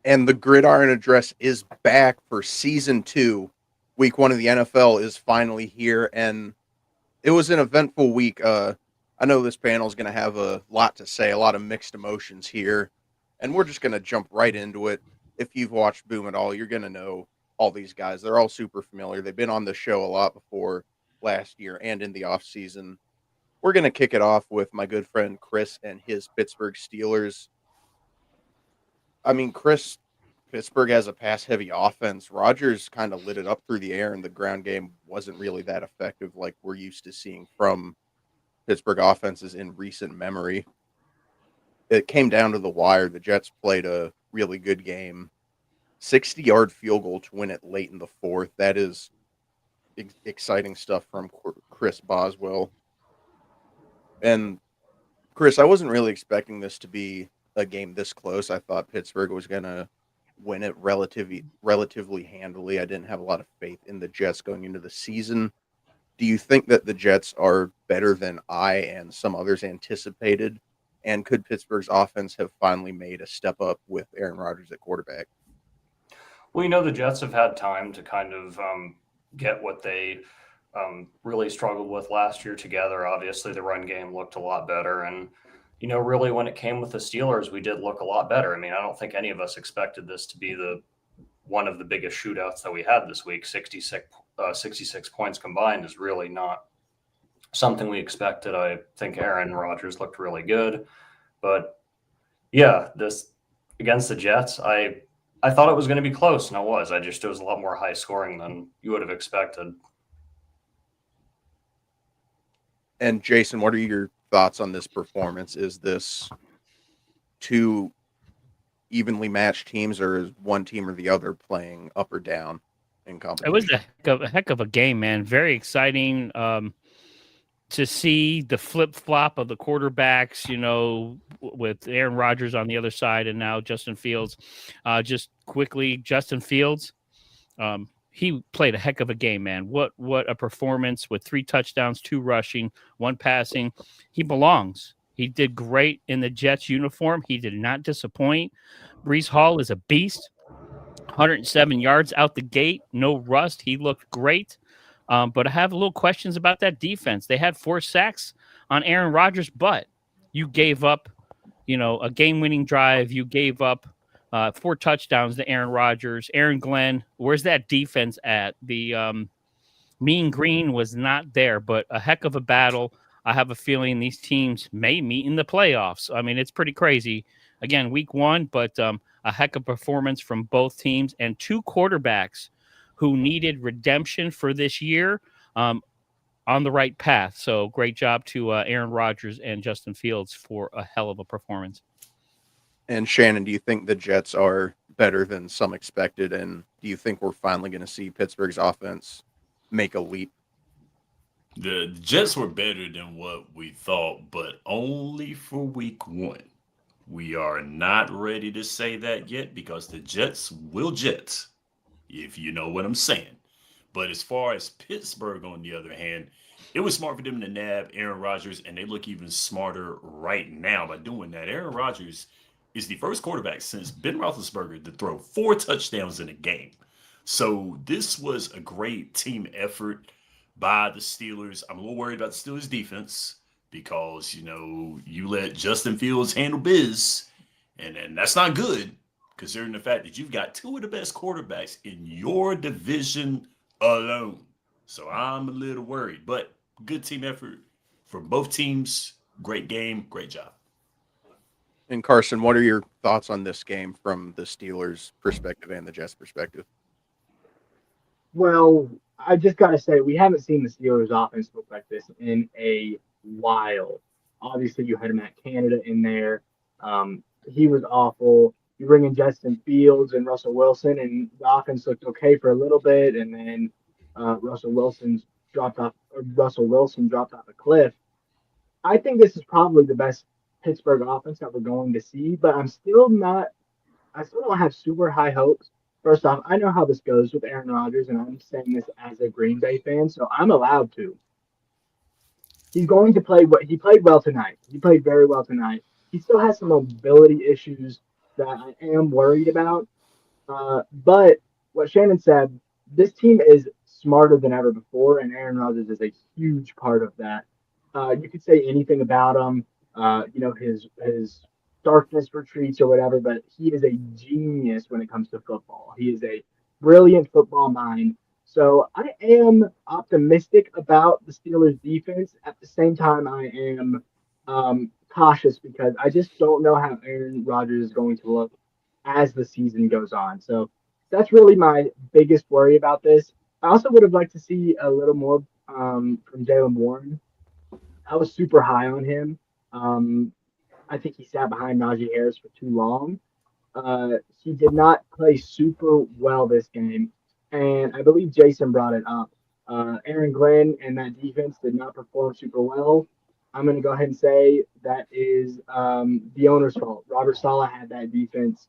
And the Gridiron Address is back for season 2. Week 1 of the NFL is finally here, and it was an eventful week. I know this panel is going to have a lot to say, a lot of mixed emotions here, and we're just going to jump right into it. If you've watched Boom at all, you're going to know all these guys. They're all super familiar. They've been on the show a lot before last year and in the off season. We're going to kick it off with my good friend Chris and his Pittsburgh Steelers. I mean, Chris, Pittsburgh has a pass-heavy offense. Rodgers kind of lit it up through the air, and the ground game wasn't really that effective like we're used to seeing from Pittsburgh offenses in recent memory. It came down to the wire. The Jets played a really good game. 60-yard field goal to win it late in the fourth. That is exciting stuff from Chris Boswell. And, Chris, I wasn't really expecting this to be a game this close. I thought Pittsburgh was going to win it relatively handily. I didn't have a lot of faith in the Jets going into the season. Do you think that the Jets are better than I and some others anticipated? And could Pittsburgh's offense have finally made a step up with Aaron Rodgers at quarterback? Well, the Jets have had time to kind of get what they really struggled with last year together. Obviously, the run game looked a lot better. And, really when it came with the Steelers, we did look a lot better. I mean, I don't think any of us expected this to be one of the biggest shootouts that we had this week. 66 points combined is really not something we expected. I think Aaron Rodgers looked really good. But, yeah, this against the Jets, I thought it was going to be close, and it was. It was a lot more high scoring than you would have expected. And Jason, what are your thoughts on this performance? Is this two evenly matched teams, or is one team or the other playing up or down in competition? It was a heck of a game, man. Very exciting to see the flip-flop of the quarterbacks, with Aaron Rodgers on the other side and now Justin Fields. Just quickly, Justin Fields, he played a heck of a game, man. What a performance with 3 touchdowns, 2 rushing, 1 passing. He belongs. He did great in the Jets uniform. He did not disappoint. Breece Hall is a beast. 107 yards out the gate, no rust. He looked great. But I have a little questions about that defense. They had 4 sacks on Aaron Rodgers, but you gave up, a game-winning drive. You gave up 4 touchdowns to Aaron Rodgers. Aaron Glenn, where's that defense at? The mean green was not there, but a heck of a battle. I have a feeling these teams may meet in the playoffs. I mean, it's pretty crazy. Again, week 1, but a heck of performance from both teams and 2 quarterbacks who needed redemption for this year on the right path. So great job to Aaron Rodgers and Justin Fields for a hell of a performance. And Shannon, do you think the Jets are better than some expected? And do you think we're finally going to see Pittsburgh's offense make a leap? The Jets were better than what we thought, but only for week 1. We are not ready to say that yet because the Jets will Jets, if you know what I'm saying. But as far as Pittsburgh, on the other hand, it was smart for them to nab Aaron Rodgers, and they look even smarter right now by doing that. Aaron Rodgers is the first quarterback since Ben Roethlisberger to throw 4 touchdowns in a game. So this was a great team effort by the Steelers. I'm a little worried about the Steelers defense because, you let Justin Fields handle biz, and that's not good considering the fact that you've got 2 of the best quarterbacks in your division alone. So I'm a little worried, but good team effort from both teams. Great game. Great job. And Carson, what are your thoughts on this game from the Steelers' perspective and the Jets' perspective? Well, I just got to say, we haven't seen the Steelers' offense look like this in a while. Obviously, you had Matt Canada in there. He was awful. You bring in Justin Fields and Russell Wilson, and the offense looked okay for a little bit, and then Russell Wilson dropped off a cliff. I think this is probably the best Pittsburgh offense that we're going to see, but I still don't have super high hopes. First off, I know how this goes with Aaron Rodgers, and I'm saying this as a Green Bay fan, so I'm allowed to. He's going to play what he played well tonight. He played very well tonight. He still has some mobility issues that I am worried about. But what Shannon said, this team is smarter than ever before, and Aaron Rodgers is a huge part of that. You could say anything about him, his darkness retreats or whatever, but he is a genius when it comes to football. He is a brilliant football mind. So I am optimistic about the Steelers' defense. At the same time, I am cautious because I just don't know how Aaron Rodgers is going to look as the season goes on. So that's really my biggest worry about this. I also would have liked to see a little more from Jalen Warren. I was super high on him. Um, I think he sat behind Najee Harris for too long. He did not play super well this game, and I believe Jason brought it up. Aaron Glenn and that defense did not perform super well. I'm going to go ahead and say that is the owner's fault. Robert Saleh had that defense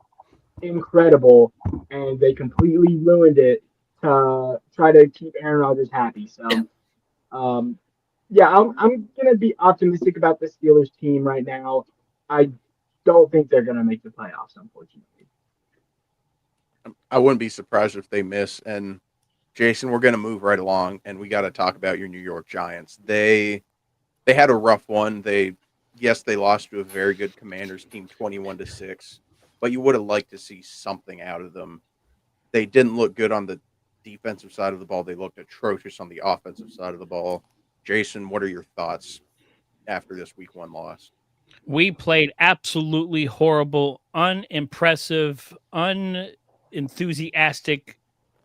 incredible, and they completely ruined it to try to keep Aaron Rodgers happy. So, um, yeah, I'm gonna be optimistic about the Steelers team right now. I don't think they're gonna make the playoffs, unfortunately. I wouldn't be surprised if they miss. And Jason, we're going to move right along, and we got to talk about your New York Giants. They had a rough one. They lost to a very good Commanders team, 21-6, but you would have liked to see something out of them. They didn't look good on the defensive side of the ball. They looked atrocious on the offensive side of the ball. Jason, what are your thoughts after this week 1 loss? We played absolutely horrible, unimpressive, unenthusiastic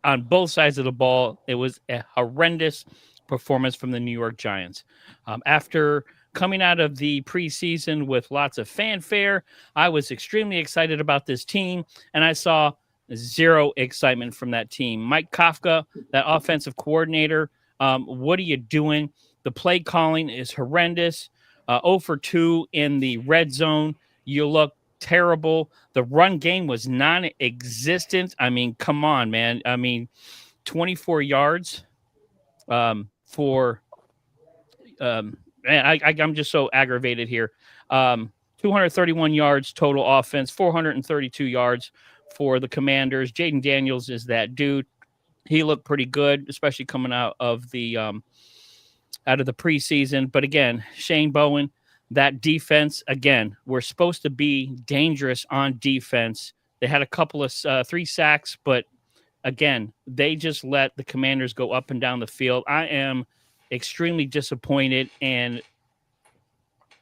on both sides of the ball. It was a horrendous performance from the New York Giants. After coming out of the preseason with lots of fanfare, I was extremely excited about this team, and I saw zero excitement from that team. Mike Kafka, that offensive coordinator, what are you doing? The play calling is horrendous. 0 for 2 in the red zone. You look terrible. The run game was non-existent. I mean, come on, man. I mean, 24 yards for man, I'm just so aggravated here. 231 yards total offense, 432 yards for the Commanders. Jaden Daniels is that dude. He looked pretty good, especially coming out of the preseason. But again, Shane Bowen, that defense, again, we're supposed to be dangerous on defense. They had a couple of 3 sacks, but again, they just let the Commanders go up and down the field. I am extremely disappointed, and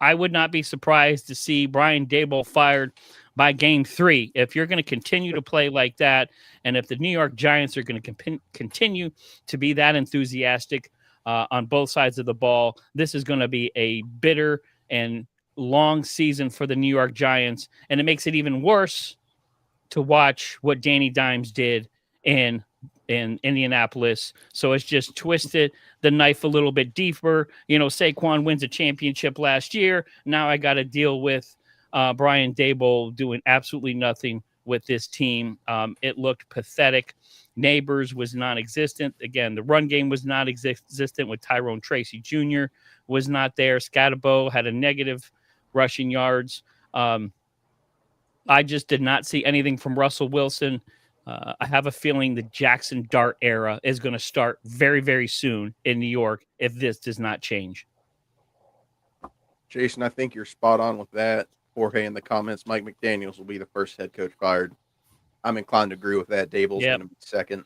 I would not be surprised to see Brian Daboll fired by game 3. If you're going to continue to play like that, and if the New York Giants are going to continue to be that enthusiastic on both sides of the ball, this is going to be a bitter and long season for the New York Giants. And it makes it even worse to watch what Danny Dimes did in Indianapolis. So it's just twisted the knife a little bit deeper. You know, Saquon wins a championship last year. Now I got to deal with Brian Daboll doing absolutely nothing with this team. It looked pathetic. Neighbors was non-existent. Again, the run game was non-existent with Tyrone Tracy Jr. was not there. Scatterbo had a negative rushing yards. I just did not see anything from Russell Wilson. I have a feeling the Jackson Dart era is going to start very, very soon in New York if this does not change. Jason, I think you're spot on with that. Jorge in the comments, Mike McDaniels will be the first head coach fired. I'm inclined to agree with that. Daboll's going to be second.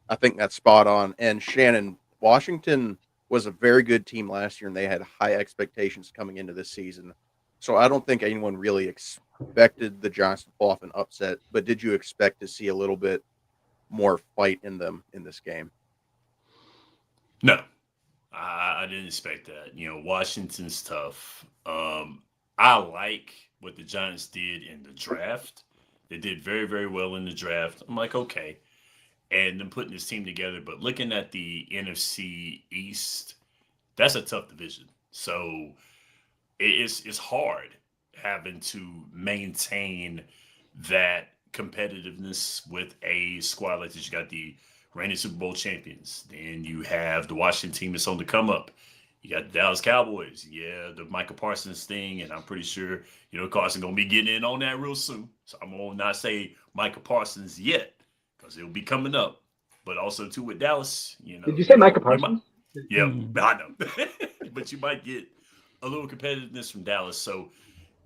I think that's spot on. And Shannon, Washington was a very good team last year, and they had high expectations coming into this season. So I don't think anyone really expected the Giants to pull off an upset, but did you expect to see a little bit more fight in them in this game? No. I didn't expect that. Washington's tough. I like what the Giants did in the draft. They did very, very well in the draft. I'm like, okay. And then putting this team together. But looking at the NFC East, that's a tough division. So it's hard having to maintain that competitiveness with a squad like this. You got the reigning Super Bowl champions. Then you have the Washington team that's on the come up. You got the Dallas Cowboys. Yeah, the Michael Parsons thing, and I'm pretty sure Carson gonna be getting in on that real soon. So I'm gonna not say Michael Parsons yet because it'll be coming up. But also too with Dallas, Did you say Micah you might, Parsons? yeah, I know, but you might get a little competitiveness from Dallas. So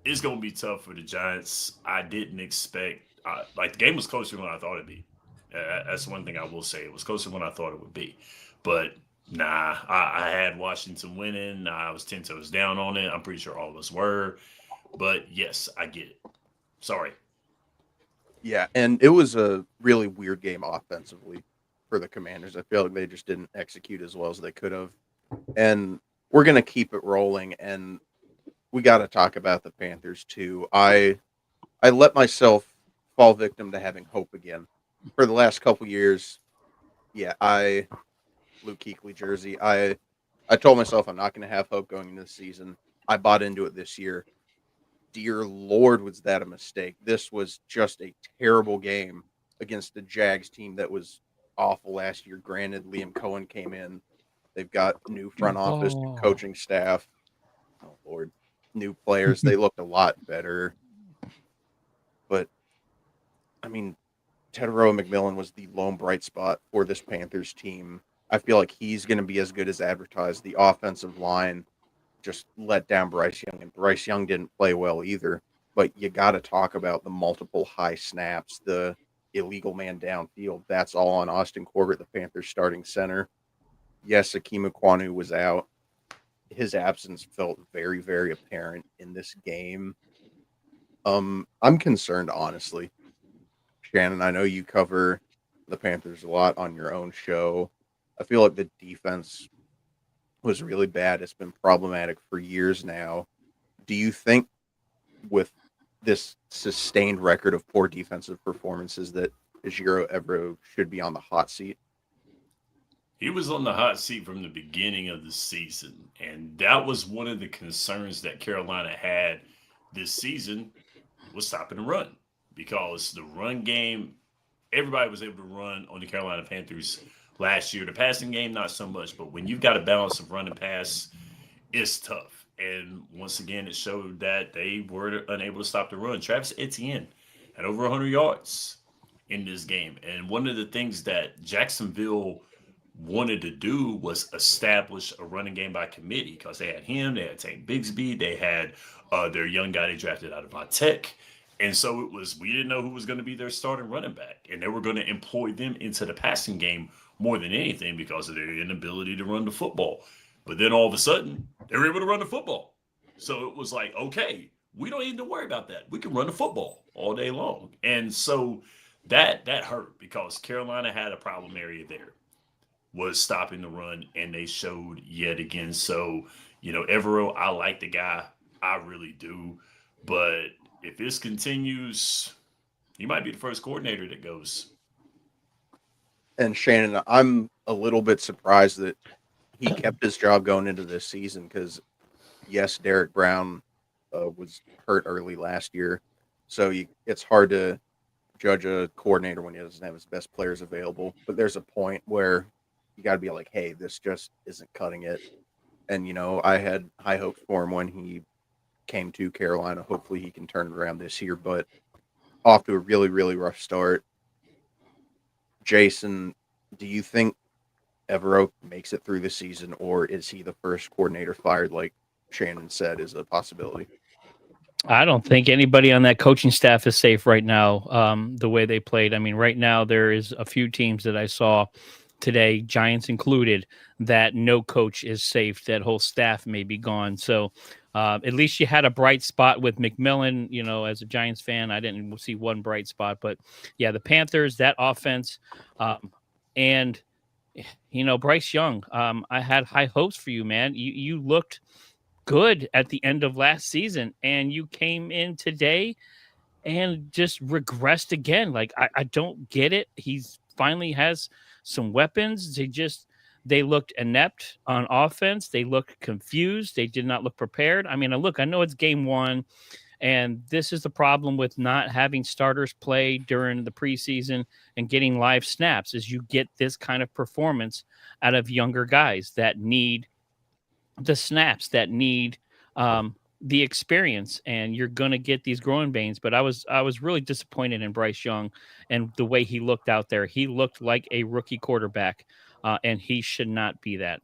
it's gonna be tough for the Giants. I didn't expect the game was closer than I thought it'd be. That's one thing I will say. It was closer than I thought it would be. But nah, I had Washington winning. I was 10 toes down on it. I'm pretty sure all of us were. But yes, I get it. Sorry. Yeah, and it was a really weird game offensively for the Commanders. I feel like they just didn't execute as well as they could have. And we're going to keep it rolling, and we got to talk about the Panthers too. I let myself fall victim to having hope again. For the last couple years, yeah, Luke Kuechly jersey. I told myself I'm not going to have hope going into the season. I bought into it this year. Dear Lord, was that a mistake? This was just a terrible game against the Jags team that was awful last year. Granted, Liam Cohen came in. They've got new front office, new coaching staff. Oh, Lord. New players. They looked a lot better. But, I mean, Tedero McMillan was the lone bright spot for this Panthers team. I feel like he's going to be as good as advertised. The offensive line just let down Bryce Young, and Bryce Young didn't play well either. But you got to talk about the multiple high snaps, the illegal man downfield. That's all on Austin Corbett, the Panthers starting center. Yes, Akeem Ekwonu was out. His absence felt very, very apparent in this game. I'm concerned, honestly. Shannon, I know you cover the Panthers a lot on your own show. I feel like the defense was really bad. It's been problematic for years now. Do you think with this sustained record of poor defensive performances that Ejiro Evero should be on the hot seat? He was on the hot seat from the beginning of the season, and that was one of the concerns that Carolina had this season was stopping the run because the run game, everybody was able to run on the Carolina Panthers last year. The passing game, not so much, but when you've got a balance of run and pass, it's tough. And once again, it showed that they were unable to stop the run. Travis Etienne had over 100 yards in this game. And one of the things that Jacksonville wanted to do was establish a running game by committee because they had him, they had Tank Bigsby, they had their young guy they drafted out of my tech. And so it was, we didn't know who was going to be their starting running back. And they were going to employ them into the passing game more than anything because of their inability to run the football. But then all of a sudden, they were able to run the football. So it was like, okay, we don't need to worry about that. We can run the football all day long. And so that hurt because Carolina had a problem area there, was stopping the run, and they showed yet again. So, Evero, I like the guy. I really do. But if this continues, he might be the first coordinator that goes. And Shannon, I'm a little bit surprised that he kept his job going into this season because, yes, Derek Brown was hurt early last year. So it's hard to judge a coordinator when he doesn't have his best players available. But there's a point where you got to be like, hey, this just isn't cutting it. And, I had high hopes for him when he came to Carolina. Hopefully he can turn it around this year, but off to a really, really rough start. Jason, do you think Evero makes it through the season, or is he the first coordinator fired, like Shannon said, is a possibility? I don't think anybody on that coaching staff is safe right now, the way they played. I mean, right now there is a few teams that I saw today, Giants included, that no coach is safe. That whole staff may be gone. So at least you had a bright spot with McMillan. As a Giants fan, I didn't see one bright spot. But, yeah, the Panthers, that offense, and Bryce Young, I had high hopes for you, man. You looked good at the end of last season, and you came in today and just regressed again. Like I don't get it. He's finally has some weapons. They looked inept on offense. They looked confused. They did not look prepared. I mean, I know it's game one, and this is the problem with not having starters play during the preseason and getting live snaps is you get this kind of performance out of younger guys that need the snaps, that need the experience, and you're going to get these growing pains. But I was really disappointed in Bryce Young and the way he looked out there. He looked like a rookie quarterback, and he should not be that.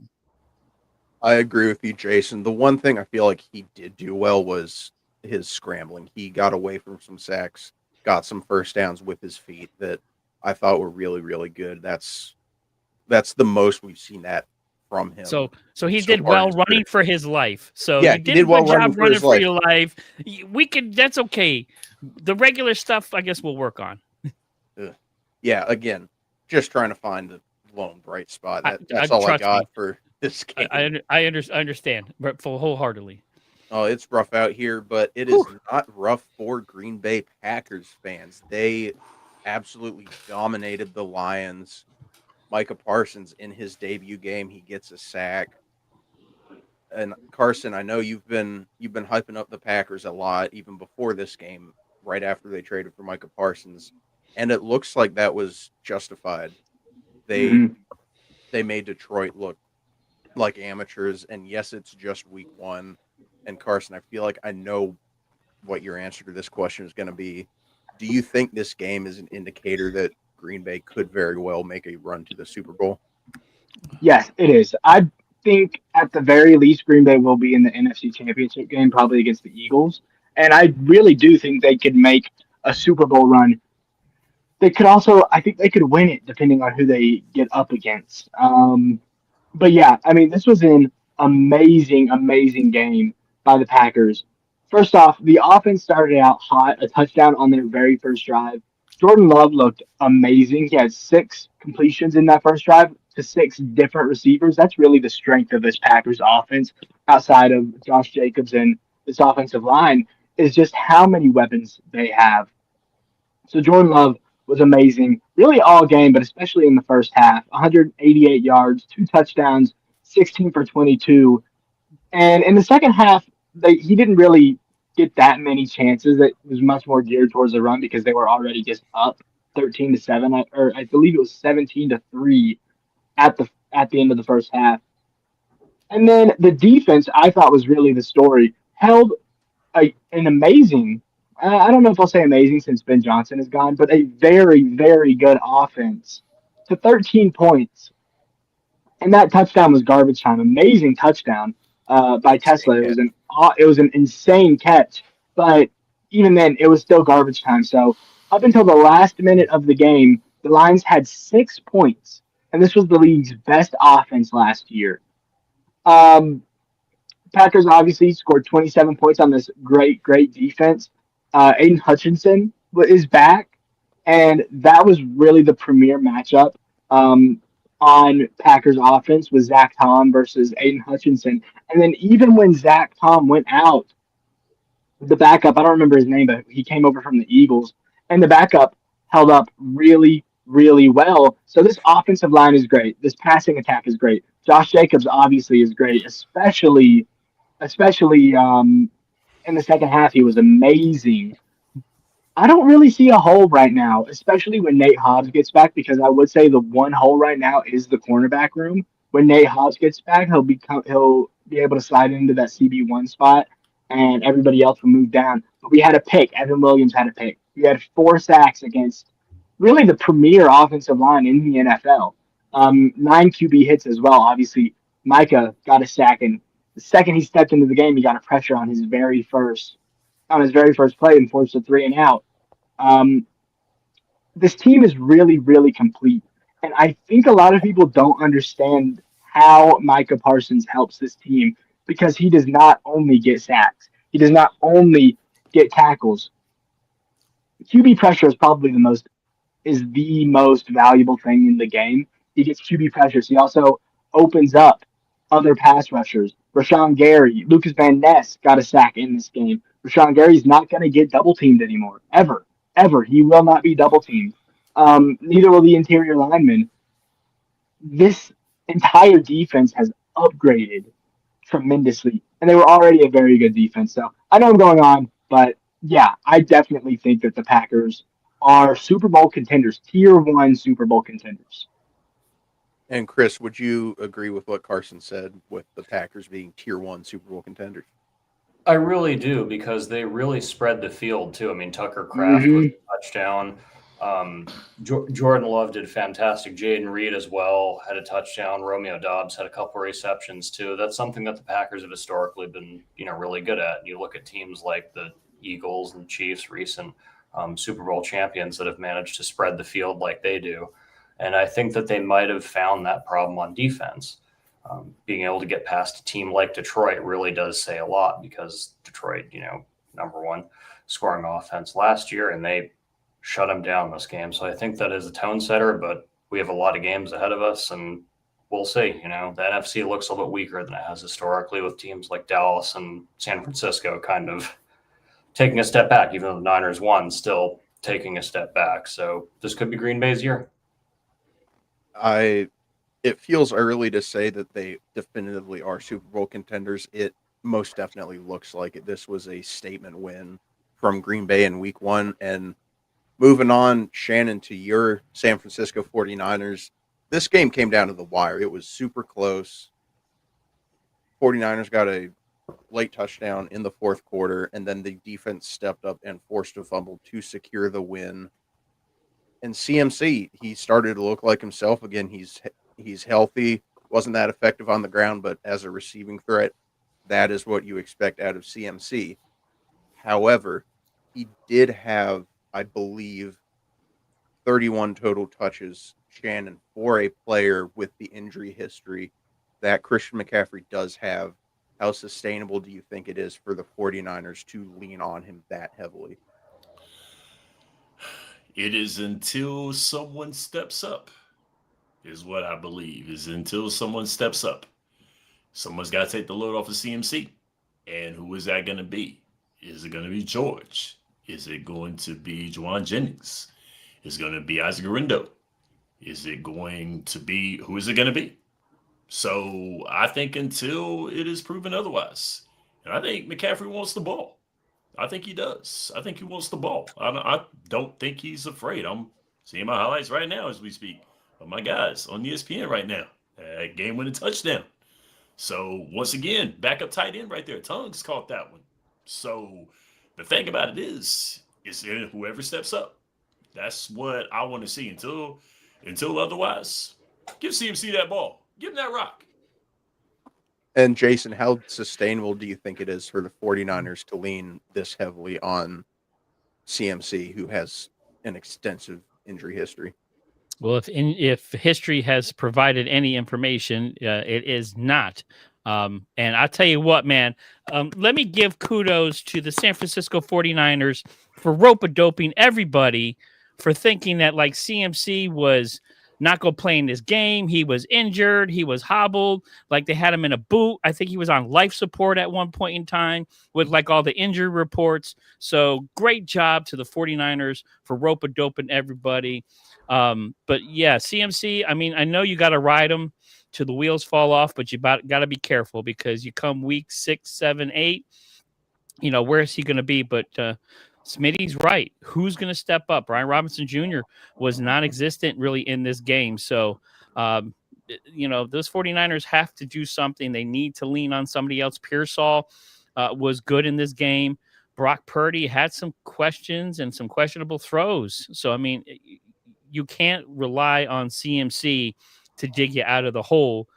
I agree with you, Jason. The one thing I feel like he did do well was his scrambling. He got away from some sacks, got some first downs with his feet that I thought were really, really good. That's the most we've seen that from him. So he did well running for his life. So yeah, you did a well good job running for life. your life. That's okay. The regular stuff, I guess we'll work on. Yeah, again, just trying to find the lone bright spot. That's I all I trust got me. for this game. I understand, but wholeheartedly. Oh, it's rough out here, but it is not rough for Green Bay Packers fans. They absolutely dominated the Lions. Micah Parsons in his debut game, he gets a sack. And Carson, I know you've been hyping up the Packers a lot, even before this game, right after they traded for Micah Parsons, and it looks like that was justified. They made Detroit look like amateurs, and yes, it's just week one. And Carson, I feel like I know what your answer to this question is going to be. Do you think this game is an indicator that Green Bay could very well make a run to the Super Bowl? Yes, it is. I think at the very least, Green Bay will be in the NFC Championship game, probably against the Eagles. And I really do think they could make a Super Bowl run. They could also, I think they could win it depending on who they get up against. But yeah, I mean, this was an amazing, amazing game by the Packers. First off, the offense started out hot, a touchdown on their very first drive. Jordan Love looked amazing. He had 6 completions in that first drive to 6 different receivers. That's really the strength of this Packers offense outside of Josh Jacobs and this offensive line is just how many weapons they have. So Jordan Love was amazing, really all game, but especially in the first half. 188 yards, 2 touchdowns, 16 for 22. And in the second half, he didn't really get that many chances. It was much more geared towards the run because they were already just up 13-7, or I believe it was 17-3 at the end of the first half. And then the defense, I thought was really the story. Held an amazing, I don't know if I'll say amazing since Ben Johnson is gone, but a very, very good offense to 13 points. And that touchdown was garbage time. Amazing touchdown by Tesla. It was an insane catch, but even then, it was still garbage time. So up until the last minute of the game, the Lions had 6 points, and this was the league's best offense last year. Packers obviously scored 27 points on this great, great defense. Aiden Hutchinson is back, and that was really the premier matchup on Packers offense was Zach Tom versus Aiden Hutchinson. And then even when Zach Tom went out, the backup, I don't remember his name, but he came over from the Eagles, and the backup held up really, really well. So this offensive line is great. This passing attack is great. Josh Jacobs obviously is great, especially in the second half. He was amazing. I don't really see a hole right now, especially when Nate Hobbs gets back, because I would say the one hole right now is the cornerback room. When Nate Hobbs gets back, he'll be able to slide into that CB1 spot, and everybody else will move down. But we had a pick. Evan Williams had a pick. We had 4 sacks against really the premier offensive line in the NFL. 9 QB hits as well. Obviously, Micah got a sack, and the second he stepped into the game, he got a pressure on his very first play and forced a 3 and out. This team is really, really complete. And I think a lot of people don't understand how Micah Parsons helps this team because he does not only get sacks. He does not only get tackles. QB pressure is probably the most valuable thing in the game. He gets QB pressures. He also opens up other pass rushers. Rashawn Gary, Lucas Van Ness got a sack in this game. Rashawn Gary's not going to get double teamed anymore, ever, ever. He will not be double teamed. Neither will the interior linemen. This entire defense has upgraded tremendously, and they were already a very good defense. So I know I'm going on, but yeah, I definitely think that the Packers are Super Bowl contenders, tier 1 Super Bowl contenders. And Chris, would you agree with what Carson said with the Packers being tier 1 Super Bowl contenders? I really do, because they really spread the field too. I mean, Tucker Kraft was a touchdown. Jordan Love did fantastic. Jaden Reed as well had a touchdown. Romeo Doubs had a couple of receptions too. That's something that the Packers have historically been, really good at. You look at teams like the Eagles and Chiefs, recent Super Bowl champions that have managed to spread the field like they do. And I think that they might have found that problem on defense. Being able to get past a team like Detroit really does say a lot, because Detroit, number one scoring offense last year, and they shut them down this game. So I think that is a tone setter, but we have a lot of games ahead of us, and we'll see. The NFC looks a little bit weaker than it has historically, with teams like Dallas and San Francisco kind of taking a step back, even though the Niners won, still taking a step back. So this could be Green Bay's year. It feels early to say that they definitively are Super Bowl contenders. It most definitely looks like it. This was a statement win from Green Bay in week 1. And moving on, Shannon, to your San Francisco 49ers, this game came down to the wire. It was super close. 49ers got a late touchdown in the fourth quarter, and then the defense stepped up and forced a fumble to secure the win. And CMC, he started to look like himself again. He's healthy, wasn't that effective on the ground, but as a receiving threat, that is what you expect out of CMC. However, he did have, I believe, 31 total touches, Shannon, for a player with the injury history that Christian McCaffrey does have. How sustainable do you think it is for the 49ers to lean on him that heavily? It is until someone steps up, is what I believe, is until someone steps up. Someone's got to take the load off of CMC. And who is that going to be? Is it going to be George? Is it going to be Juwan Jennings? Is it going to be Isaac Guerrero? Is it going to be, who is it going to be? So I think until it is proven otherwise, and I think McCaffrey wants the ball. I think he does. I think he wants the ball. I don't think he's afraid. I'm seeing my highlights right now as we speak of my guys on ESPN right now. Game-winning touchdown. So once again, backup tight end right there. Tongues caught that one. So the thing about it is whoever steps up. That's what I want to see. Until otherwise, give CMC that ball. Give him that rock. And Jason, how sustainable do you think it is for the 49ers to lean this heavily on CMC, who has an extensive injury history? Well, if history has provided any information, it is not. And I'll tell you what, man, let me give kudos to the San Francisco 49ers for rope-a-doping everybody for thinking that like CMC was not going to play in this game. He was injured. He was hobbled. Like they had him in a boot. I think he was on life support at one point in time with like all the injury reports. So great job to the 49ers for rope-a-doping everybody. But yeah, CMC, I mean, I know you got to ride him till the wheels fall off, but you got to be careful because you come week 6, 7, 8, where is he going to be? But Smitty's right. Who's going to step up? Brian Robinson Jr. was non-existent really in this game. So, those 49ers have to do something. They need to lean on somebody else. Pearsall was good in this game. Brock Purdy had some questions and some questionable throws. So, I mean, you can't rely on CMC to dig you out of the hole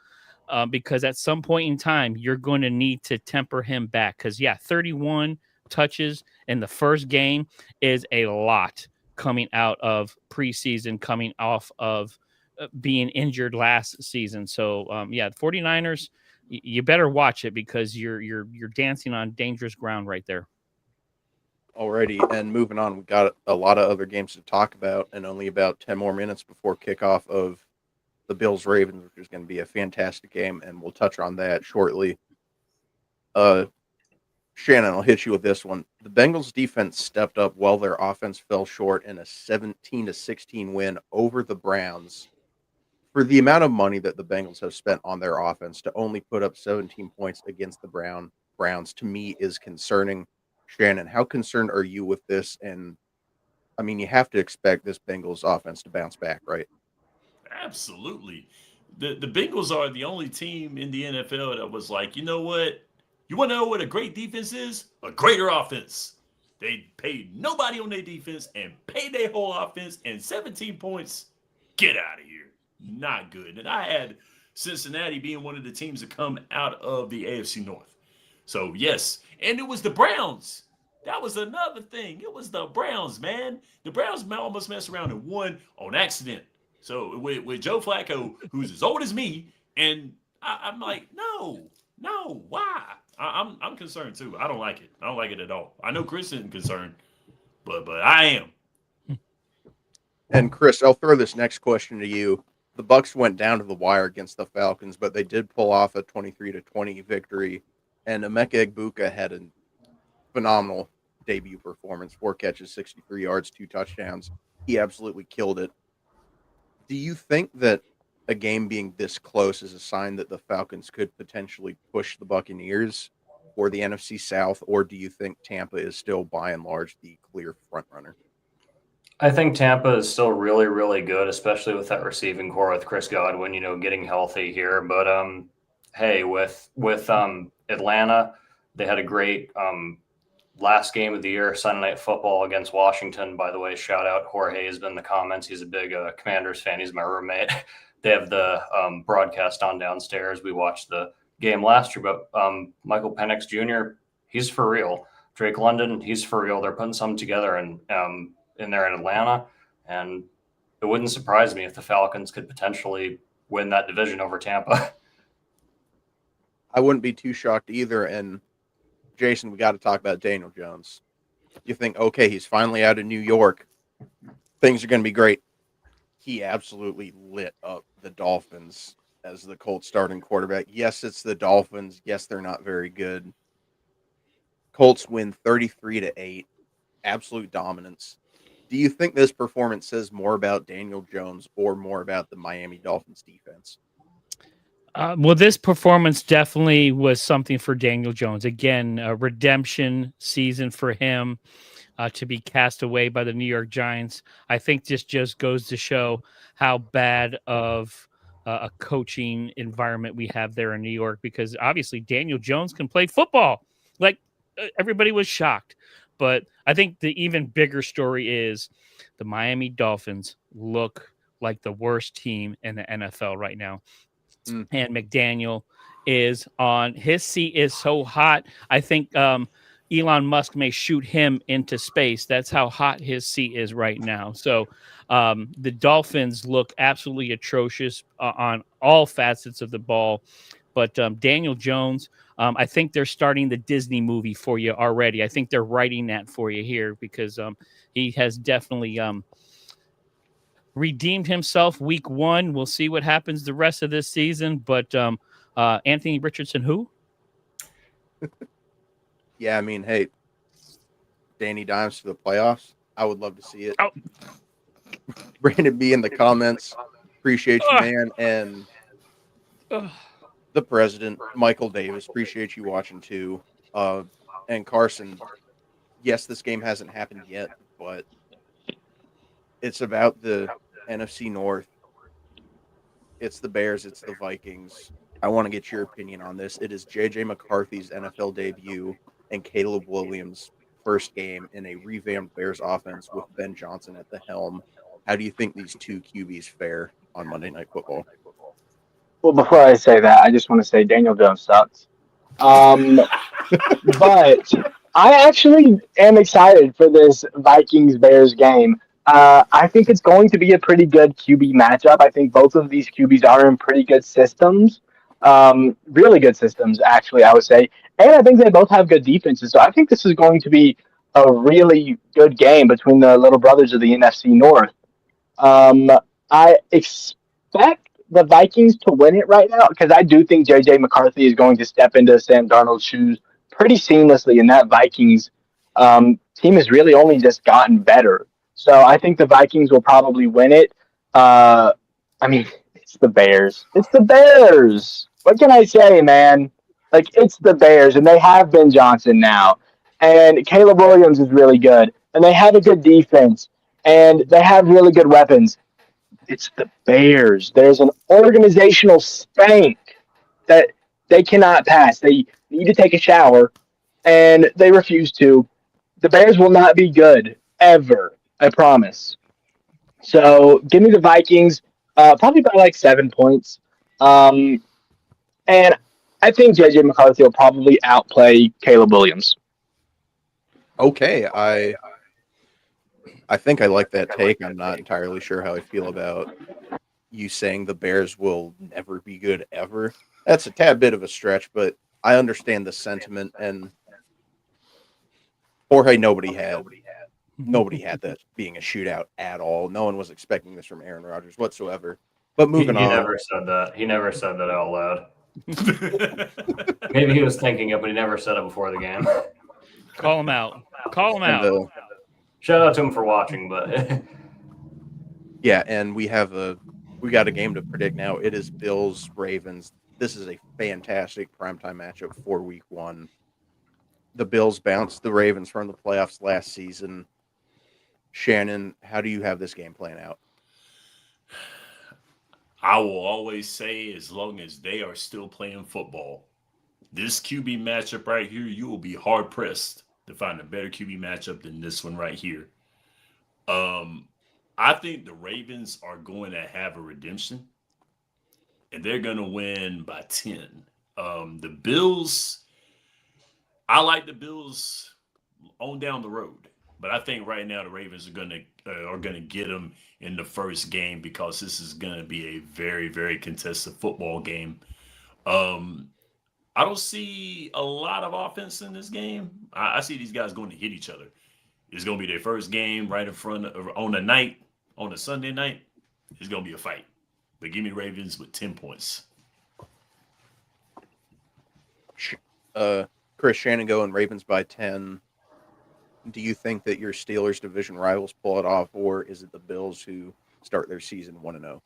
because at some point in time, you're going to need to temper him back. Because, 31 touches in the first game is a lot coming out of preseason, coming off of being injured last season. So, the 49ers, you better watch it because you're dancing on dangerous ground right there. Alrighty, and moving on, we've got a lot of other games to talk about and only about 10 more minutes before kickoff of the Bills Ravens, which is going to be a fantastic game, and we'll touch on that shortly. Shannon, I'll hit you with this one. The Bengals defense stepped up while their offense fell short in a 17-16 win over the Browns. For the amount of money that the Bengals have spent on their offense, to only put up 17 points against the Browns, to me, is concerning. Shannon, how concerned are you with this? And I mean, you have to expect this Bengals offense to bounce back, right? Absolutely. The Bengals are the only team in the NFL that was like, you know what? You want to know what a great defense is? A greater offense. They paid nobody on their defense and paid their whole offense, and 17 points. Get out of here. Not good. And I had Cincinnati being one of the teams to come out of the AFC North. So, yes. And it was the Browns. That was another thing. It was the Browns, man. The Browns almost messed around and won on accident. So, with Joe Flacco, who's as old as me, and I'm like, no, why? I'm concerned too. I don't like it. I don't like it at all. I know Chris isn't concerned, but I am. And Chris, I'll throw this next question to you. The Bucs went down to the wire against the Falcons, but they did pull off a 23-20 victory. And Emeka Egbuka had a phenomenal debut performance: 4 catches, 63 yards, 2 touchdowns. He absolutely killed it. Do you think that a game being this close is a sign that the Falcons could potentially push the Buccaneers for the NFC South, or do you think Tampa is still by and large the clear front runner? I think Tampa is still really, really good, especially with that receiving core with Chris Godwin, getting healthy here. But hey, with Atlanta, they had a great last game of the year, Sunday Night Football against Washington. By the way, shout out Jorge has been in the comments. He's a big Commanders fan. He's my roommate. They have the broadcast on downstairs. We watched the game last year, but Michael Penix Jr., he's for real. Drake London, he's for real. They're putting something together in there in Atlanta, and it wouldn't surprise me if the Falcons could potentially win that division over Tampa. I wouldn't be too shocked either. And Jason, we got to talk about Daniel Jones. You think, okay, he's finally out of New York. Things are going to be great. He absolutely lit up the Dolphins as the Colts starting quarterback. Yes, it's the Dolphins. Yes, they're not very good. Colts win 33-8. Absolute dominance. Do you think this performance says more about Daniel Jones or more about the Miami Dolphins defense? Well, this performance definitely was something for Daniel Jones. Again, a redemption season for him. To be cast away by the New York Giants. I think this just goes to show how bad of a coaching environment we have there in New York, because obviously Daniel Jones can play football. Like, everybody was shocked. But I think the even bigger story is the Miami Dolphins look like the worst team in the NFL right now. And McDaniel is on. His seat is so hot. I think Elon Musk may shoot him into space. That's how hot his seat is right now. So the Dolphins look absolutely atrocious on all facets of the ball. But Daniel Jones, I think they're starting the Disney movie for you already. I think they're writing that for you here, because he has definitely redeemed himself week 1. We'll see what happens the rest of this season. But Anthony Richardson, who? Yeah, I mean, hey, Danny Dimes to the playoffs. I would love to see it. Oh. Brandon B in the comments. Appreciate you, man. And the president, Michael Davis. Appreciate you watching too. And Carson, yes, this game hasn't happened yet, but it's about the NFC North. It's the Bears. It's the Vikings. I want to get your opinion on this. It is J.J. McCarthy's NFL debut and Caleb Williams' first game in a revamped Bears offense with Ben Johnson at the helm. How do you think these two QBs fare on Monday Night Football? Well, before I say that, I just want to say Daniel Jones sucks. But I actually am excited for this Vikings-Bears game. I think it's going to be a pretty good QB matchup. I think both of these QBs are in pretty good systems. Really good systems, actually, I would say. And I think they both have good defenses. So I think this is going to be a really good game between the little brothers of the NFC North. I expect the Vikings to win it right now because I do think J.J. McCarthy is going to step into Sam Darnold's shoes pretty seamlessly, and that Vikings team has really only just gotten better. So I think the Vikings will probably win it. I mean, it's the Bears. It's the Bears. What can I say, man? Like, it's the Bears, and they have Ben Johnson now. And Caleb Williams is really good. And they have a good defense. And they have really good weapons. It's the Bears. There's an organizational spank that they cannot pass. They need to take a shower, and they refuse to. The Bears will not be good, ever. I promise. So give me the Vikings, probably by like 7 points. And I think J.J. McCarthy will probably outplay Caleb Williams. Okay, I think I like that take. I'm not entirely sure how I feel about you saying the Bears will never be good ever. That's a tad bit of a stretch, but I understand the sentiment. And Jorge, nobody had that being a shootout at all. No one was expecting this from Aaron Rodgers whatsoever. But moving He on. never said that. He never said that out loud. Maybe he was thinking it, but he never said it before the game. Call him out. Call him And, out. Shout out to him for watching, but yeah, and we got a game to predict now. It is Bills Ravens. This is a fantastic primetime matchup for week 1. The Bills bounced the Ravens from the playoffs last season. Shannon, how do you have this game playing out? I will always say, as long as they are still playing football, this QB matchup right here, you will be hard pressed to find a better QB matchup than this one right here. I think the Ravens are going to have a redemption, and they're going to win by 10. The Bills, I like the Bills on down the road, but I think right now the Ravens are going to get them in the first game because this is going to be a very, very contested football game. I don't see a lot of offense in this game. I see these guys going to hit each other. It's going to be their first game right in front of, on a Sunday night. It's going to be a fight. But give me Ravens with 10 points. Chris Shenango and Ravens by 10. Do you think that your Steelers division rivals pull it off, or is it the Bills who start their season 1-0?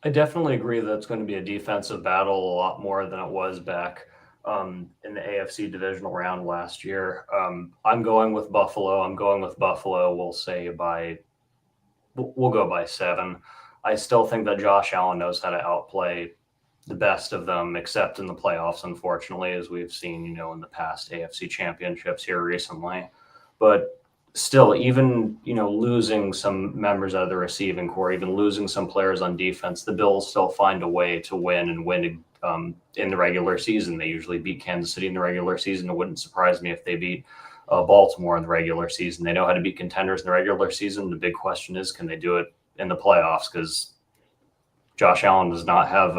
I definitely agree that it's going to be a defensive battle a lot more than it was back in the AFC divisional round last year. I'm going with Buffalo. We'll go by 7. I still think that Josh Allen knows how to outplay the best of them, except in the playoffs, unfortunately, as we've seen, in the past AFC championships here recently. But still, even, losing some members out of the receiving core, even losing some players on defense, the Bills still find a way to win in the regular season. They usually beat Kansas City in the regular season. It wouldn't surprise me if they beat Baltimore in the regular season. They know how to beat contenders in the regular season. The big question is, can they do it in the playoffs? Because Josh Allen does not have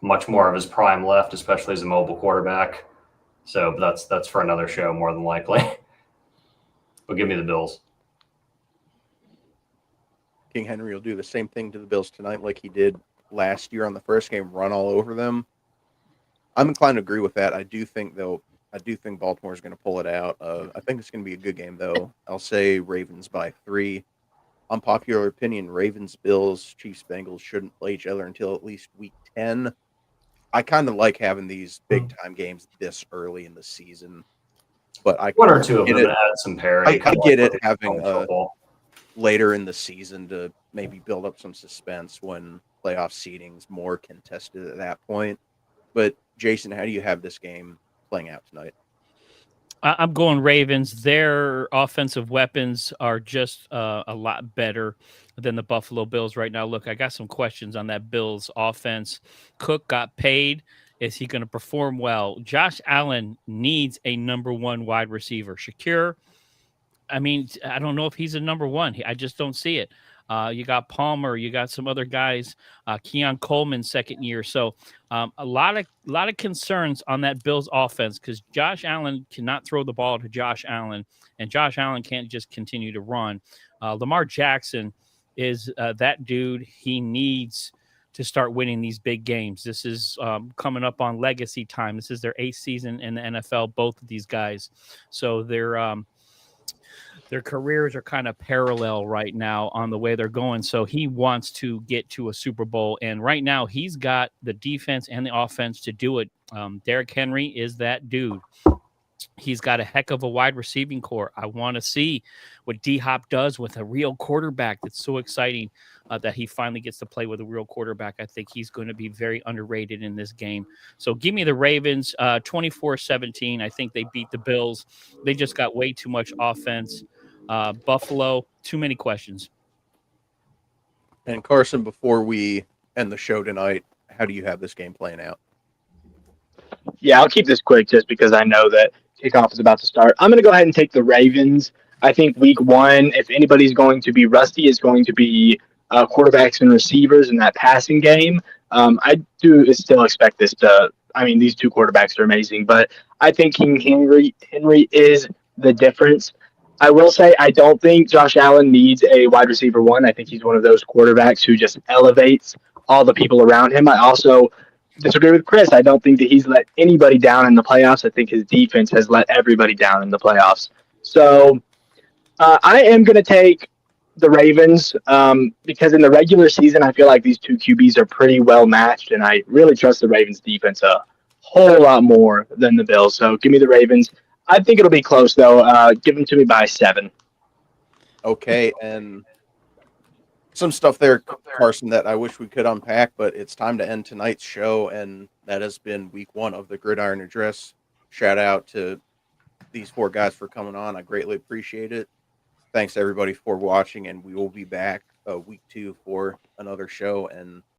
much more of his prime left, especially as a mobile quarterback. So that's for another show, more than likely. But give me the Bills. King Henry will do the same thing to the Bills tonight like he did last year on the first game, run all over them. I'm inclined to agree with that. I do think Baltimore is going to pull it out. I think it's going to be a good game, though. I'll say Ravens by 3. Unpopular opinion, Ravens, Bills, Chiefs, Bengals shouldn't play each other until at least week 10. I kind of like having these big-time games this early in the season. But One or two of them add some parity. I get it having later in the season to maybe build up some suspense when playoff seeding's more contested at that point. But Jason, how do you have this game playing out tonight? I'm going Ravens. Their offensive weapons are just a lot better than the Buffalo Bills right now. Look, I got some questions on that Bills offense. Cook got paid. Is he going to perform well? Josh Allen needs a number 1 wide receiver. Shakir, I mean, I don't know if he's a number 1. I just don't see it. You got Palmer. You got some other guys. Keon Coleman, second year. So a lot of concerns on that Bills offense because Josh Allen cannot throw the ball to Josh Allen, and Josh Allen can't just continue to run. Lamar Jackson is that dude. He needs to start winning these big games. This is coming up on legacy time. This is their 8th season in the NFL, both of these guys. So their careers are kind of parallel right now on the way they're going. So he wants to get to a Super Bowl. And right now he's got the defense and the offense to do it. Derrick Henry is that dude. He's got a heck of a wide receiving core. I want to see what D-Hop does with a real quarterback. That's so exciting that he finally gets to play with a real quarterback. I think he's going to be very underrated in this game. So give me the Ravens 24-17. I think they beat the Bills. They just got way too much offense. Buffalo, too many questions. And Carson, before we end the show tonight, how do you have this game playing out? Yeah, I'll keep this quick just because I know that kickoff is about to start. I'm going to go ahead and take the Ravens. I think week one, if anybody's going to be rusty, is going to be quarterbacks and receivers in that passing game. I do still expect this to, I mean, these two quarterbacks are amazing, but I think King Henry is the difference. I will say I don't think Josh Allen needs a wide receiver one. I think he's one of those quarterbacks who just elevates all the people around him. I also disagree with Chris. I don't think that he's let anybody down in the playoffs. I think his defense has let everybody down in the playoffs. So I am going to take the Ravens because in the regular season, I feel like these two QBs are pretty well matched, and I really trust the Ravens defense a whole lot more than the Bills. So give me the Ravens. I think it'll be close, though. Give them to me by 7. Okay, and some stuff there, Carson, that I wish we could unpack, but it's time to end tonight's show, and that has been week 1 of the Gridiron Address. Shout out to these 4 guys for coming on. I greatly appreciate it. Thanks, everybody, for watching, and we will be back week 2 for another show, and